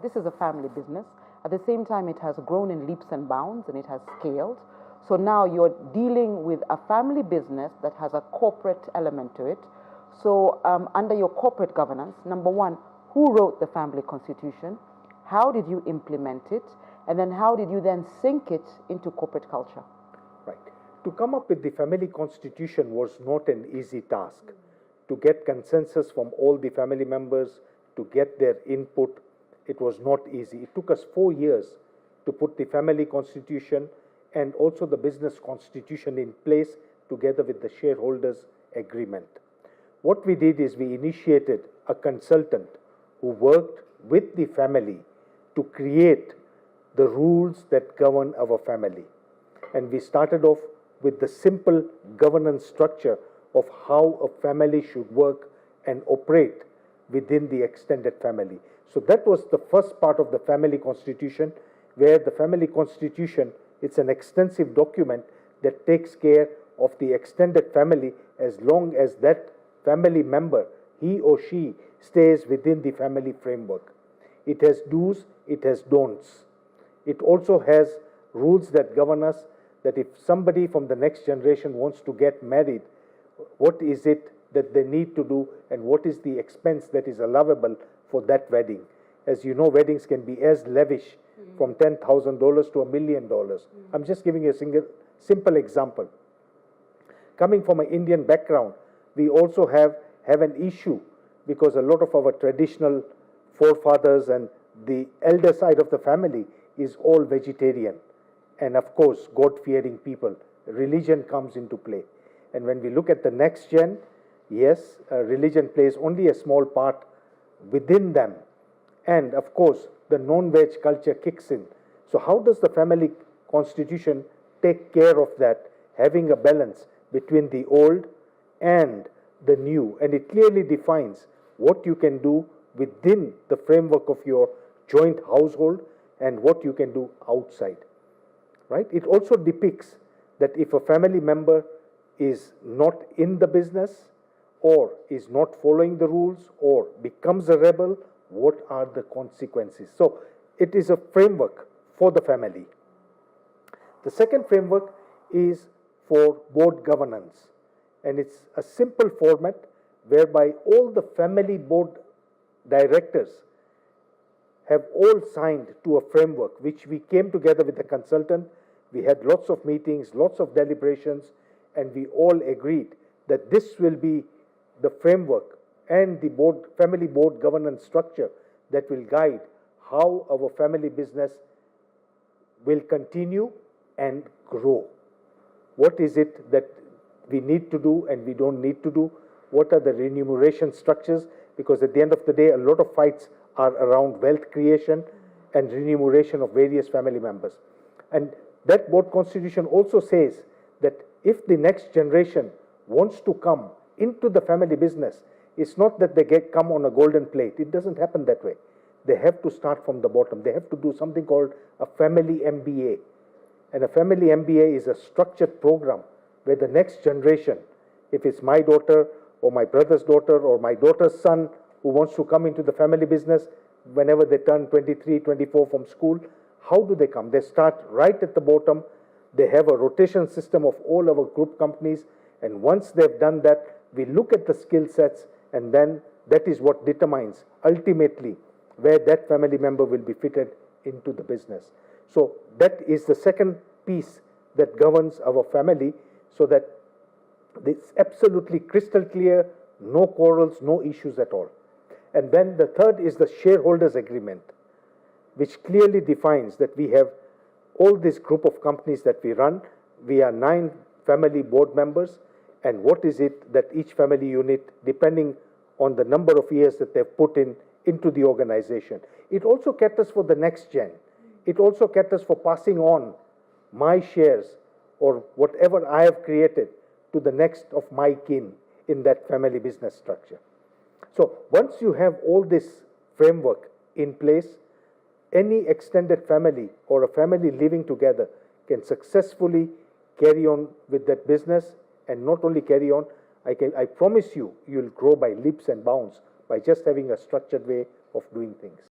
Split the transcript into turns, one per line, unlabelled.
This is a family business. At the same time, it has grown in leaps and bounds and it has scaled. So now you're dealing with a family business that has a corporate element to it. So under your corporate governance, number one, who wrote the family constitution? How did you implement it? And then how did you then sync it into corporate culture?
Right. To come up with the family constitution was not an easy task. To get consensus from all the family members, to get their input, it was not easy. It took us 4 years to put the family constitution and also the business constitution in place together with the shareholders' agreement. What we did is we initiated a consultant who worked with the family to create the rules that govern our family. And we started off with the simple governance structure of how a family should work and operate within the extended family. So that was the first part of the family constitution, where the family constitution, it's an extensive document that takes care of the extended family as long as that family member, he or she, stays within the family framework. It has do's, it has don'ts. It also has rules that govern us, that if somebody from the next generation wants to get married, what is it that they need to do and what is the expense that is allowable for that wedding. As you know, weddings can be as lavish from $10,000 to $1 million. I'm just giving you a simple example. Coming from an Indian background, we also have an issue because a lot of our traditional forefathers and the elder side of the family is all vegetarian. And of course, God-fearing people. Religion comes into play. And when we look at the next gen, yes, religion plays only a small part within them. And of course, the non-veg culture kicks in. So how does the family constitution take care of that, having a balance between the old and the new? And it clearly defines what you can do within the framework of your joint household and what you can do outside, right? It also depicts that if a family member is not in the business or is not following the rules or becomes a rebel, what are the consequences? So it is a framework for the family. The second framework is for board governance, and it's a simple format whereby all the family board directors have all signed to a framework which we came together with the consultant. We had lots of meetings, lots of deliberations, and we all agreed that this will be the framework and the family board governance structure that will guide how our family business will continue and grow. What is it that we need to do and we don't need to do? What are the remuneration structures? Because at the end of the day, a lot of fights are around wealth creation and remuneration of various family members. And that board constitution also says that if the next generation wants to come into the family business, it's not that they come on a golden plate. It doesn't happen that way. They have to start from the bottom. They have to do something called a family MBA. And a family MBA is a structured program where the next generation, if it's my daughter or my brother's daughter or my daughter's son who wants to come into the family business, whenever they turn 23, 24 from school, how do they come? They start right at the bottom. They have a rotation system of all our group companies. And once they've done that, we look at the skill sets, and then that is what determines ultimately where that family member will be fitted into the business. So that is the second piece that governs our family, so that it's absolutely crystal clear, no quarrels, no issues at all. And then the third is the shareholders agreement, which clearly defines that we have all this group of companies that we run. We are 9 family board members, and what is it that each family unit, depending on the number of years that they've put into the organization. It also caters for the next gen. It also caters for passing on my shares or whatever I have created to the next of my kin in that family business structure. So once you have all this framework in place, any extended family or a family living together can successfully carry on with that business, and not only carry on, I promise you, you'll grow by leaps and bounds by just having a structured way of doing things.